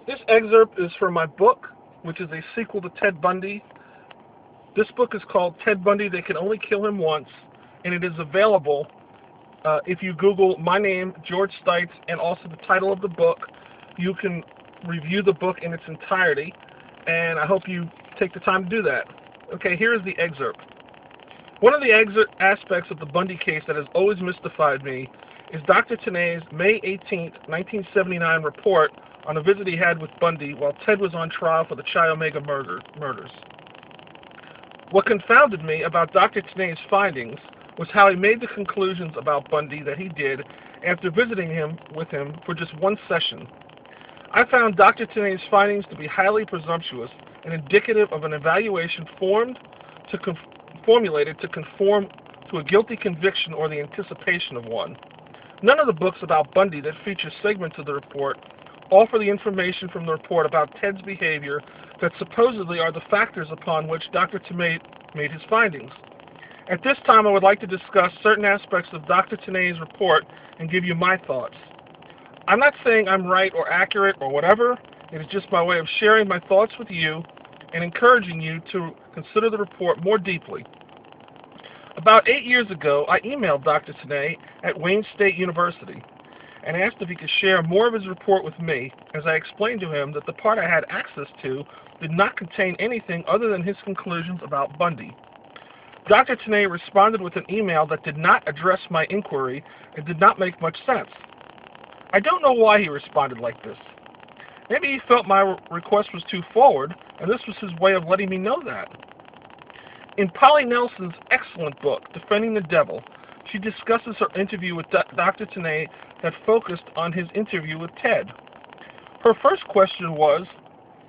This excerpt is from my book, which is a sequel to Ted Bundy. This book is called Ted Bundy, They Can Only Kill Him Once, and it is available if you Google my name, George Stietz, and also the title of the book. You can review the book in its entirety, and I hope you take the time to do that. Okay, here is the excerpt. One of the aspects of the Bundy case that has always mystified me is Dr. Taney's May 18, 1979 report on a visit he had with Bundy while Ted was on trial for the Chi Omega murders. What confounded me about Dr. Taney's findings was how he made the conclusions about Bundy that he did after visiting with him for just one session. I found Dr. Taney's findings to be highly presumptuous and indicative of an evaluation formulated to conform to a guilty conviction or the anticipation of one. None of the books about Bundy that feature segments of the report offer the information from the report about Ted's behavior that supposedly are the factors upon which Dr. Taney made his findings. At this time, I would like to discuss certain aspects of Dr. Taney's report and give you my thoughts. I'm not saying I'm right or accurate or whatever. It is just my way of sharing my thoughts with you and encouraging you to consider the report more deeply. About 8 years ago, I emailed Dr. Taney at Wayne State University and asked if he could share more of his report with me, as I explained to him that the part I had access to did not contain anything other than his conclusions about Bundy. Dr. Taney responded with an email that did not address my inquiry and did not make much sense. I don't know why he responded like this. Maybe he felt my request was too forward, and this was his way of letting me know that. In Polly Nelson's excellent book, Defending the Devil, she discusses her interview with Dr. Taney that focused on his interview with Ted. Her first question was,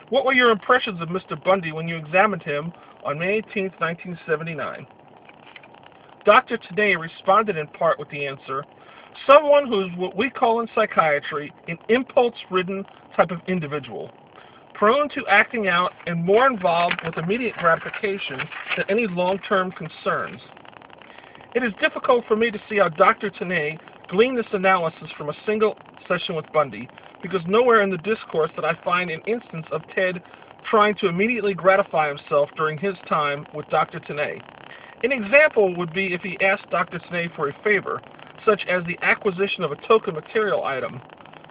what were your impressions of Mr. Bundy when you examined him on May 18, 1979? Dr. Taney responded in part with the answer, someone who is what we call in psychiatry an impulse-ridden type of individual, prone to acting out and more involved with immediate gratification than any long-term concerns. It is difficult for me to see how Dr. Taney gleaned this analysis from a single session with Bundy, because nowhere in the discourse did I find an instance of Ted trying to immediately gratify himself during his time with Dr. Taney. An example would be if he asked Dr. Taney for a favor, such as the acquisition of a token material item.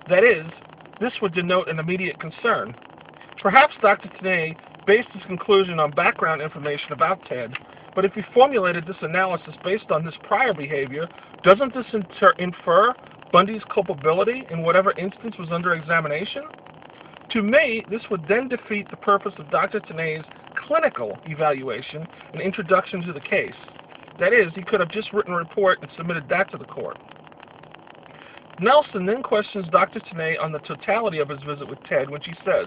That is, this would denote an immediate concern. Perhaps Dr. Taney based his conclusion on background information about Ted, but if he formulated this analysis based on this prior behavior, doesn't this infer Bundy's culpability in whatever instance was under examination? To me, this would then defeat the purpose of Dr. Taney's clinical evaluation and introduction to the case. That is, he could have just written a report and submitted that to the court. Nelson then questions Dr. Taney on the totality of his visit with Ted when she says,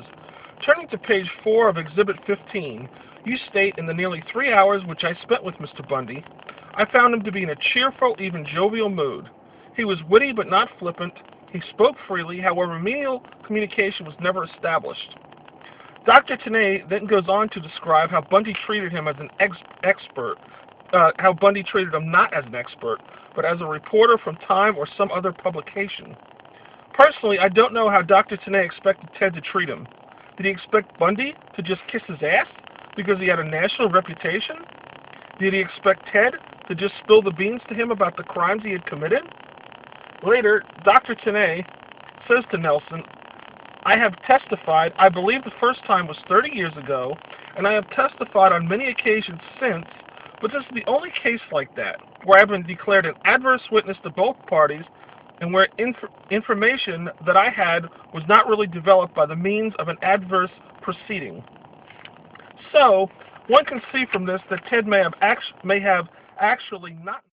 turning to page 4 of Exhibit 15, you state, in the nearly 3 hours which I spent with Mr. Bundy, I found him to be in a cheerful, even jovial mood. He was witty but not flippant. He spoke freely, however, meaningful communication was never established. Dr. Taney then goes on to describe how Bundy treated him as an expert, how Bundy treated him not as an expert, but as a reporter from Time or some other publication. Personally, I don't know how Dr. Taney expected Ted to treat him. Did he expect Bundy to just kiss his ass because he had a national reputation? Did he expect Ted to just spill the beans to him about the crimes he had committed? Later, Dr. Taney says to Nelson, I have testified, I believe the first time was 30 years ago, and I have testified on many occasions since, but this is the only case like that, where I have been declared an adverse witness to both parties, and where information that I had was not really developed by the means of an adverse proceeding. So, one can see from this that Ted may have actually not